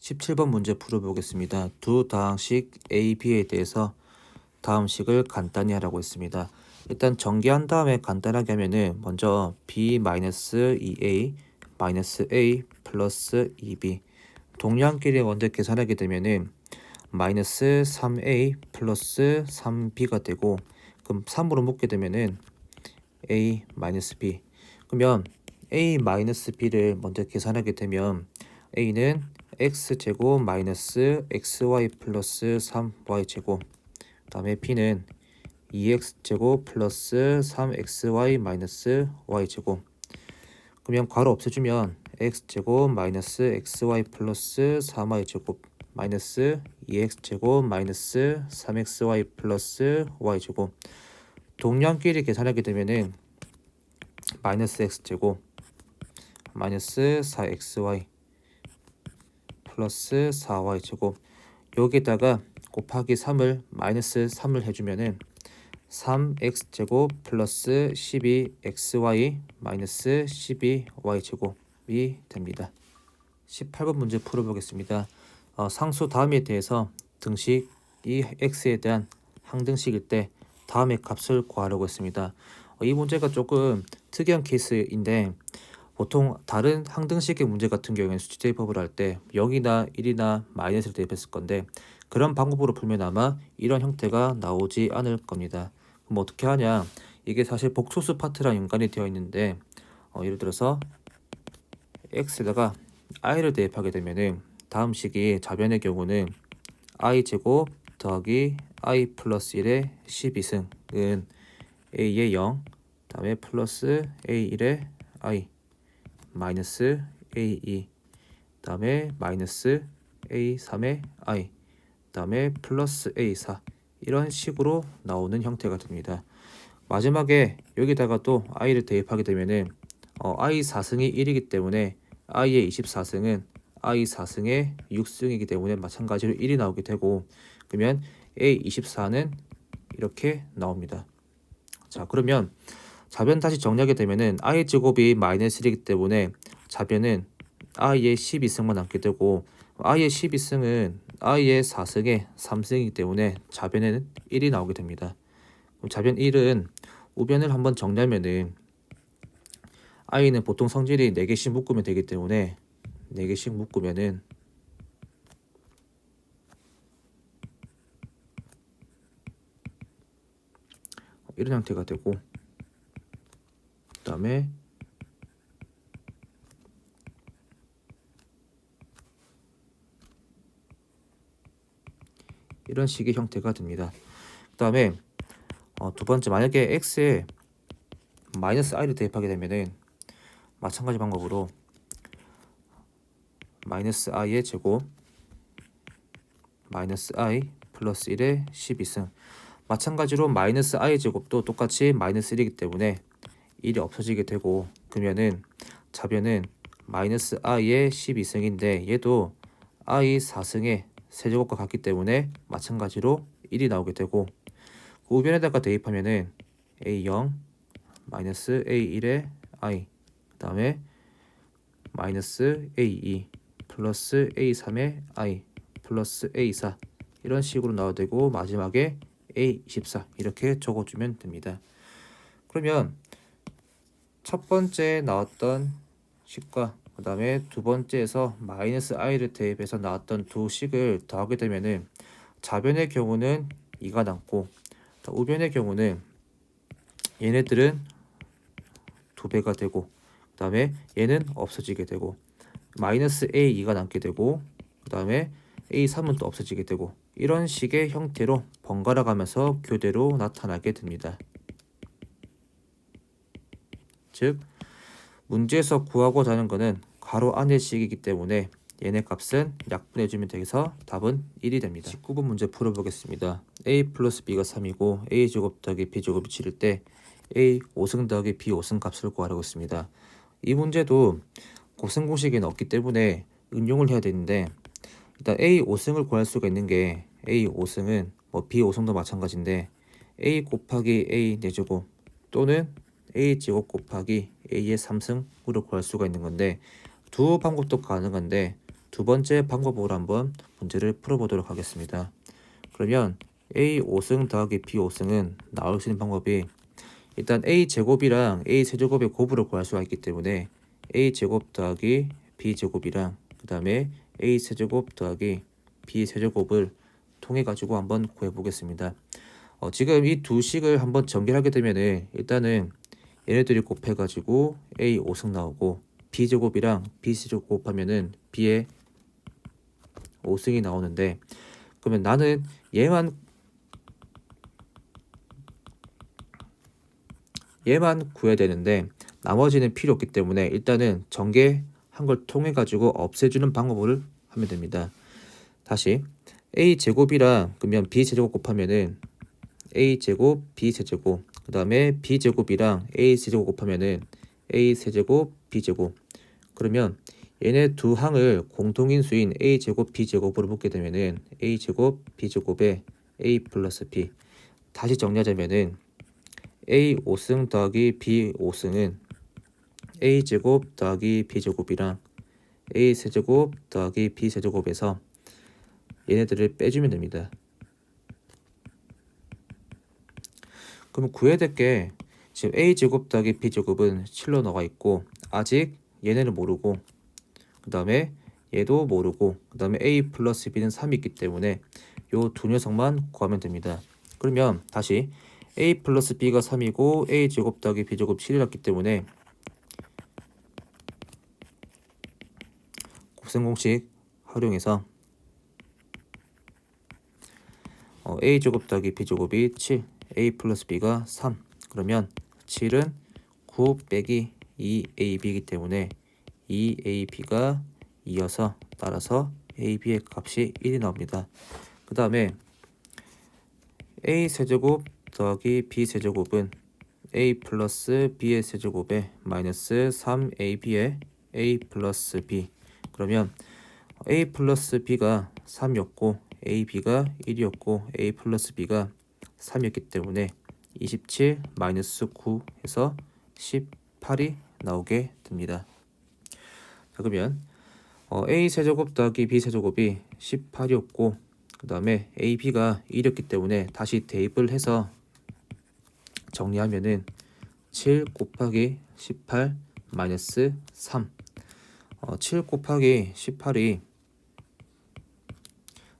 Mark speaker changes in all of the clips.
Speaker 1: 17번 문제 풀어보겠습니다. 두 다항식 A, B에 대해서 다음 식을 간단히 하라고 했습니다. 일단 전개한 다음에 간단하게 하면은 먼저 B-2A A 플러스 2B 동량끼리 먼저 계산하게 되면은 마이너스 3A 플러스 3B가 되고, 그럼 3으로 묶게 되면은 A 마이너스 B. 그러면 A 마이너스 B를 먼저 계산하게 되면 A는 x제곱 마이너스 xy 플러스 3y제곱, 그 다음에 b는 2x제곱 플러스 3xy 마이너스 y제곱. 그러면 괄호 없애주면 x제곱 마이너스 xy 플러스 3y제곱 마이너스 2x제곱 마이너스 3xy 플러스 y제곱. 동량끼리 계산하게 되면은 마이너스 x제곱 마이너스 4xy 플러스 4y제곱, 여기에다가 곱하기 3을 마이너스 3을 해주면은 3x제곱 플러스 12xy 마이너스 12y제곱이 됩니다. 18번 문제 풀어보겠습니다. 상수 다음에 대해서 등식 이 x에 대한 항등식일 때 다음의 값을 구하려고 했습니다. 이 문제가 조금 특이한 케이스인데, 보통 다른 항등식의 문제 같은 경우에는 수치 대입법을 할 때 0이나 1이나 마이너스를 대입했을 건데, 그런 방법으로 풀면 아마 이런 형태가 나오지 않을 겁니다. 그럼 어떻게 하냐, 이게 사실 복소수 파트랑 연관이 되어 있는데, 예를 들어서 x에다가 i를 대입하게 되면은 다음 식이 좌변의 경우는 i제곱 더하기 i 플러스 1의 12승은 a의 0, 그 다음에 플러스 a1의 i 마이너스 a2, 그 다음에 마이너스 a3의 i, 그 다음에 플러스 a4, 이런 식으로 나오는 형태가 됩니다. 마지막에 여기다가 또 i를 대입하게 되면은 i 4승이 1이기 때문에 i의 24승은 i 4승의 6승이기 때문에 마찬가지로 1이 나오게 되고, 그러면 a 24는 이렇게 나옵니다. 자, 그러면 좌변 다시 정리하게 되면은 i의 제곱이 마이너스 1이기 때문에 좌변은 i의 12승만 남게 되고, i의 12승은 i의 4승의 3승이기 때문에 좌변에는 1이 나오게 됩니다. 그럼 좌변 1은 우변을 한번 정리하면은 i는 보통 성질이 4개씩 묶으면 되기 때문에 4개씩 묶으면은 이런 형태가 되고, 그 다음에 이런 식의 형태가 됩니다. 그 다음에 두 번째, 만약에 x에 마이너스 i를 대입하게 되면은 마찬가지 방법으로 마이너스 i의 제곱 마이너스 i 플러스 1의 12승, 마찬가지로 마이너스 i 제곱도 똑같이 마이너스 1이기 때문에 1이 없어지게 되고, 그러면은 좌변은 마이너스 i의 12승인데 얘도 i 4승의 세제곱과 같기 때문에 마찬가지로 1이 나오게 되고, 그 우변에다가 대입하면은 a0 마이너스 a1의 i, 그 다음에 마이너스 a2 플러스 a3의 i 플러스 a4, 이런 식으로 나와야 되고, 마지막에 a24 이렇게 적어주면 됩니다. 그러면 첫 번째 나왔던 식과 그 다음에 두 번째에서 마이너스 i를 대입해서 나왔던 두 식을 더하게 되면은 좌변의 경우는 2가 남고, 우변의 경우는 얘네들은 2배가 되고, 그 다음에 얘는 없어지게 되고, 마이너스 a2가 남게 되고, 그 다음에 a3은 또 없어지게 되고, 이런 식의 형태로 번갈아 가면서 교대로 나타나게 됩니다. 즉 문제에서 구하고자 하는 것은 괄호 안의 식이기 때문에 얘네 값은 약분해주면 되겠어 답은 1이 됩니다. 19번 문제 풀어보겠습니다. a 플러스 b가 3이고 a제곱 더하기 b제곱이 7일 때 a 5승 더하기 b 5승 값을 구하라고 했습니다. 이 문제도 곱셈 공식에는 없기 때문에 응용을 해야 되는데, 일단 a 5승을 구할 수가 있는 게 a 5승은 b 5승도 마찬가지인데 a 곱하기 a 4제곱 또는 a 제곱 곱하기 a의 3승으로 구할 수가 있는 건데, 두 방법도 가능한데 두 번째 방법으로 한번 문제를 풀어보도록 하겠습니다. 그러면 a 5승 더하기 b 5승은 나올 수 있는 방법이 일단 a 제곱이랑 a 세제곱의 곱으로 구할 수가 있기 때문에 a 제곱 더하기 b 제곱이랑 그 다음에 a 세제곱 더하기 b 세제곱을 통해 가지고 한번 구해 보겠습니다. 지금 이 두 식을 한번 전개하게 되면은 일단은 얘네들이 곱해 가지고 a 5승 나오고 b 제곱이랑 b 세제곱 곱하면은 b의 5승이 나오는데, 그러면 나는 얘만 구해야 되는데 나머지는 필요 없기 때문에 일단은 전개한 걸 통해 가지고 없애주는 방법을 하면 됩니다. 다시 a 제곱이랑 그러면 b 세제곱 곱하면은 a 제곱 b 세제곱, 그 다음에 b 제곱이랑 a 세제곱 곱하면은 a 세제곱 b 제곱. 그러면 얘네 두 항을 공통인수인 a 제곱 b 제곱으로 묶게 되면은 a 제곱 b 제곱에 a 플러스 b. 다시 정리하자면은 a 5승 더하기 b 5승은 a 제곱 더하기 b 제곱이랑 a 세제곱 더하기 b 세제곱에서 얘네들을 빼주면 됩니다. 그럼 구해야 될 게 지금 a 제곱 더하기 b 제곱은 7로 나와 있고 아직 얘네는 모르고 그 다음에 얘도 모르고 그 다음에 a 플러스 b는 3이 있기 때문에 요 두 녀석만 구하면 됩니다. 그러면 다시 a 플러스 b가 3이고 a 제곱 더하기 b 제곱 7이었기 때문에 곱셈 공식 활용해서 a 제곱 더하기 b 제곱이 7, a 플러스 b가 3. 그러면 7은 9 빼기 2ab이기 때문에 2ab가 2여서 따라서 ab의 값이 1이 나옵니다. 그 다음에 a 세제곱 더하기 b 세제곱은 a 플러스 b의 세제곱에 마이너스 3ab의 a 플러스 b. 그러면 a 플러스 b가 3이었고 ab가 1이었고 a 플러스 b가 3이었기 때문에 27 마이너스 9 해서 18이 나오게 됩니다. 자, 그러면 a 세제곱 더하기 b 세제곱이 18이었고 그 다음에 ab가 1이었기 때문에 다시 대입을 해서 정리하면은 7 곱하기 18 마이너스 3. 7 곱하기 18이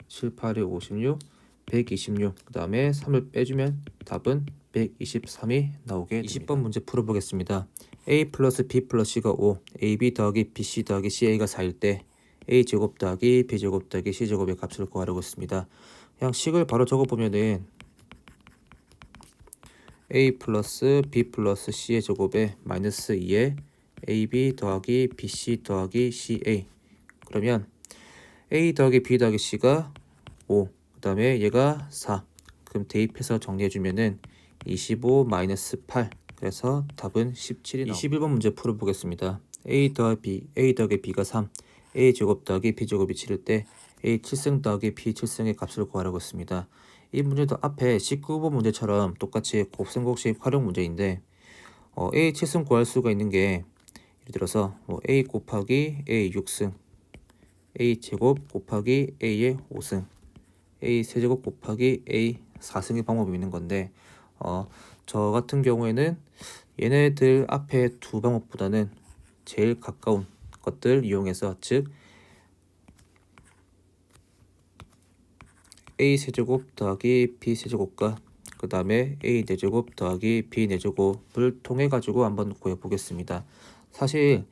Speaker 1: 7, 8이 56, 126. 그 다음에 3을 빼주면 답은 123이 나오게 됩니다. 20번 문제 풀어보겠습니다. a 플러스 b 플러스 c가 5, ab 더하기 bc 더하기 ca가 4일 때 a 제곱 더하기 b 제곱 더하기 c 제곱의 값을 구하라고 했습니다. 그냥 식을 바로 적어보면은 a 플러스 b 플러스 c의 제곱에 마이너스 2에 ab 더하기 bc 더하기 ca. 그러면 a 더하기 b 더하기 c가 5, 그 다음에 얘가 4. 그럼 대입해서 정리해주면은 25 마이너스 8. 그래서 답은 17이 나옵니다. 21번 문제 풀어보겠습니다. a 더하기 b가 3, a 제곱 더하기 b 제곱이 7일 때 a 7승 더하기 b 7승의 값을 구하라고 했습니다. 이 문제도 앞에 19번 문제처럼 똑같이 곱셈공식 활용 문제인데 a 7승 구할 수가 있는 게 예를 들어서 a 곱하기 a 6승, a 제곱 곱하기 a의 5승, a 세제곱 곱하기 a 4승의 방법이 있는 건데 저 같은 경우에는 얘네들 앞에 두 방법보다는 제일 가까운 것들 이용해서 즉 a 세제곱 더하기 b 세제곱과 그 다음에 a 4제곱 더하기 b 4제곱을 통해 가지고 한번 구해 보겠습니다. 사실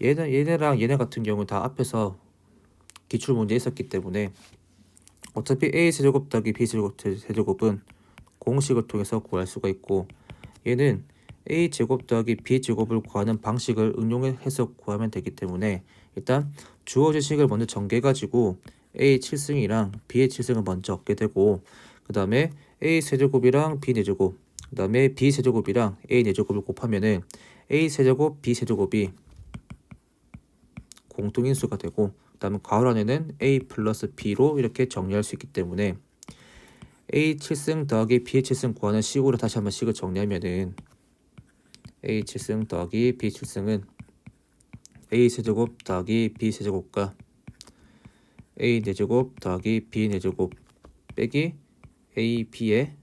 Speaker 1: 얘네랑 얘네 같은 경우 다 앞에서 기출 문제 있었기 때문에 어차피 a 세제곱 더하기 b 세제곱은 공식을 통해서 구할 수가 있고 얘는 a 제곱 더하기 b 제곱을 구하는 방식을 응용해서 구하면 되기 때문에 일단 주어진 식을 먼저 전개해 가지고 a 7승이랑 b의 7승을 먼저 얻게 되고 그 다음에 a 세제곱이랑 b 4제곱 그 다음에 b 세제곱이랑 a 4제곱을 곱하면은 a 세제곱 b 세제곱이 공통인수가 되고 그 다음에 괄호 안에는 a 플러스 b로 이렇게 정리할 수 있기 때문에 a 7승 더하기 b의 7승 구하는 식으로 다시 한번 식을 정리하면은 a 7승 더하기 b 7승은 a 세제곱 더하기 b 세제곱과 a 4제곱 더하기 b 4제곱 빼기 a b의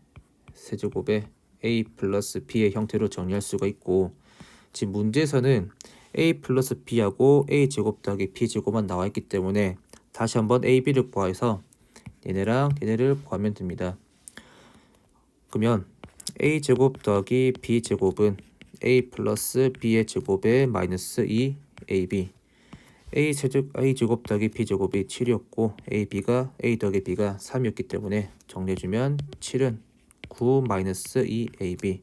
Speaker 1: 세제곱에 a 플러스 b의 형태로 정리할 수가 있고, 지금 문제에서는 a 플러스 b하고 a 제곱 더하기 b 제곱만 나와 있기 때문에 다시 한번 a, b를 구해서 얘네랑 얘네를 구하면 됩니다. 그러면 a 제곱 더하기 b 제곱은 a 플러스 b의 제곱에 마이너스 2ab, a 제곱 더하기 b 제곱이 7이었고 a 더하기 b가 3이었기 때문에 정리해주면 7은 9 마이너스 2ab,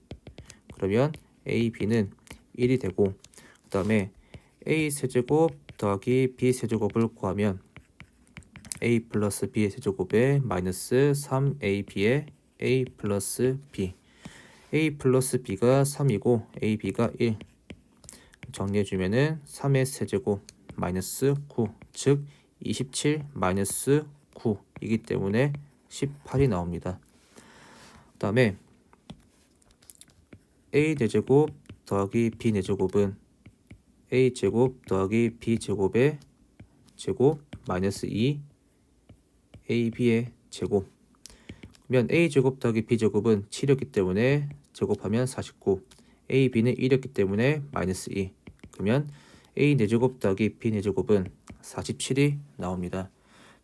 Speaker 1: 그러면 ab는 1이 되고, 그 다음에 a 세제곱 더하기 b 세제곱을 구하면 a 플러스 b의 세제곱에 마이너스 3ab의 a 플러스 b, a 플러스 b가 3이고 ab가 1, 정리해주면은 3의 세제곱 마이너스 9, 즉 27 마이너스 9이기 때문에 18이 나옵니다. 그 다음에 a 4제곱 더하기 b 4제곱은 a 제곱 더하기 b 제곱의 제곱 마이너스 2 ab의 제곱, 그러면 a 제곱 더하기 b 제곱은 7이었기 때문에 제곱하면 49, a, b는 1이었기 때문에 마이너스 2, 그러면 a 4제곱 더하기 b 4제곱은 47이 나옵니다.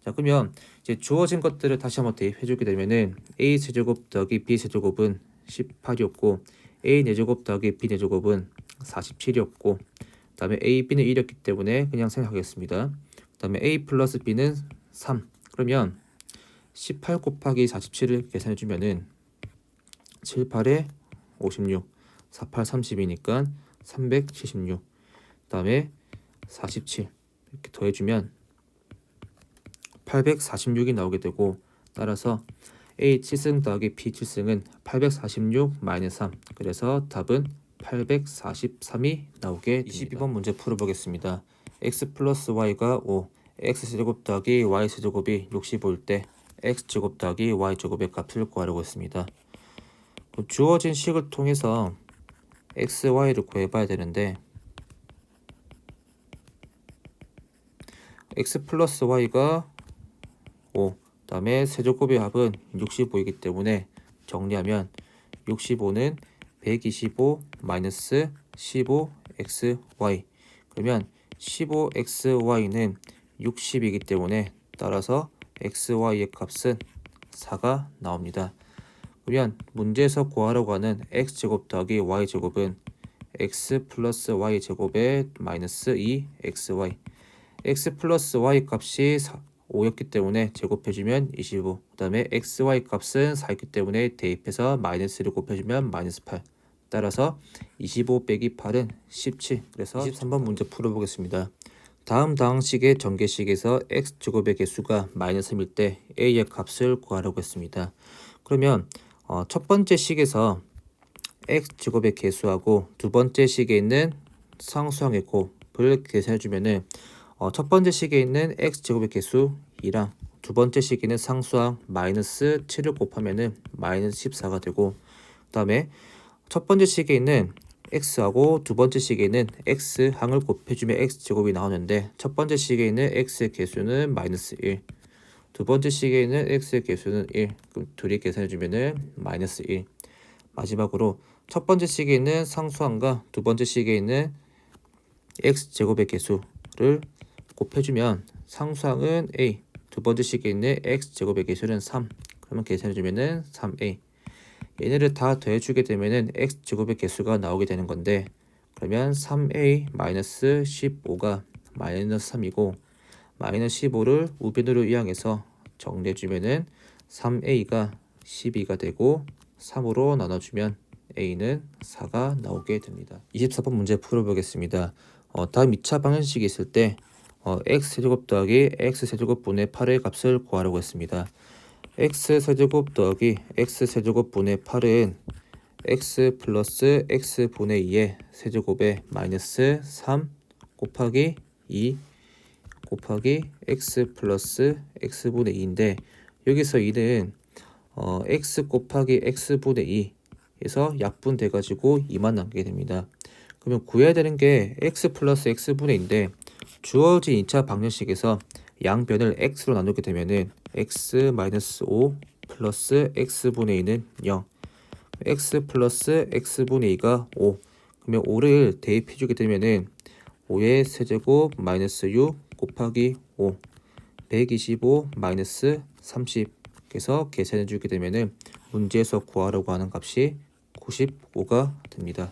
Speaker 1: 자, 그러면 이제 주어진 것들을 다시 한번 대입해 주게 되면은 a 세제곱 더하기 b 세제곱은 18이었고 a 4제곱 더하기 b 4제곱은 47이었고, 그 다음에 a, b는 1이었기 때문에 그냥 생각하겠습니다. 그 다음에 a 플러스 b는 3, 그러면 18 곱하기 47을 계산해 주면은 7, 8에 56, 4, 8, 30이니까 376, 그 다음에 47 이렇게 더해주면 846이 나오게 되고, 따라서 a 7승 더하기 b 7승은 846 마이너스 3, 그래서 답은 843이 나오게 됩니다. 22번 문제 풀어보겠습니다. x 플러스 y가 5, x제곱 더하기 y제곱이 65일 때 x제곱 더하기 y제곱의 값을 구하려고 했습니다. 주어진 식을 통해서 x, y를 구해봐야 되는데, x 플러스 y가 5, 그 다음에 세제곱의 합은 65이기 때문에 정리하면 65는 125 마이너스 15xy, 그러면 15xy는 60이기 때문에 따라서 xy의 값은 4가 나옵니다. 그러면 문제에서 구하려고 하는 x제곱 더하기 y제곱은 x 플러스 y제곱에 마이너스 2xy, x 플러스 y 값이 5였기 때문에 제곱해주면 25, 그 다음에 xy 값은 4였기 때문에 대입해서 마이너스를 곱해주면 마이너스 8, 따라서 25 빼기 8은 17, 그래서 23번 문제 풀어보겠습니다. 다음 방식의 전개식에서 x제곱의 개수가 마이너스 3일 때 a의 값을 구하려고 했습니다. 그러면 첫 번째 식에서 x제곱의 개수하고 두 번째 식에 있는 상수항의 곱을 계산해주면은 첫 번째 식에 있는 x제곱의 개수 2랑 두 번째 식에 있는 상수항 마이너스 7을 곱하면은 마이너스 14가 되고, 그 다음에 첫 번째 식에 있는 x하고 두 번째 식에 있는 x항을 곱해주면 x제곱이 나오는데, 첫 번째 식에 있는 x의 개수는 마이너스 1, 두 번째 식에 있는 x의 개수는 1, 그럼 둘이 계산해주면은 마이너스 1. 마지막으로 첫 번째 식에 있는 상수항과 두 번째 식에 있는 x제곱의 개수를 곱해주면 상수항은 a, 두 번째 식에 있는 x제곱의 개수는 3, 그러면 계산해주면은 3a. 얘네를 다 더해주게 되면은 x제곱의 개수가 나오게 되는 건데, 그러면 3a 마이너스 15가 마이너스 3이고 마이너스 15를 우변으로 이항해서 정리해주면은 3a가 12가 되고 3으로 나눠주면 a는 4가 나오게 됩니다. 24번 문제 풀어보겠습니다. 다음 2차 방정식이 있을 때 x세제곱 더하기 x세제곱 분의 8의 값을 구하려고 했습니다. x세제곱 더하기 x세제곱 분의 8은 x 플러스 x분의 2의 세제곱에 마이너스 3 곱하기 2 곱하기 x 플러스 x분의 2인데, 여기서 2는 x 곱하기 x분의 2에서 약분돼가지고 2만 남게 됩니다. 그러면 구해야 되는 게 x 플러스 x분의 2인데, 주어진 2차 방정식에서 양변을 x로 나누게 되면은 x-5 플러스 x분의 2는 0. x 플러스 x분의 2가 5. 그러면 5를 대입해 주게 되면은 5의 세제곱 마이너스 6 곱하기 5 125 마이너스 30. 그래서 계산해 주게 되면은 문제에서 구하라고 하는 값이 95가 됩니다.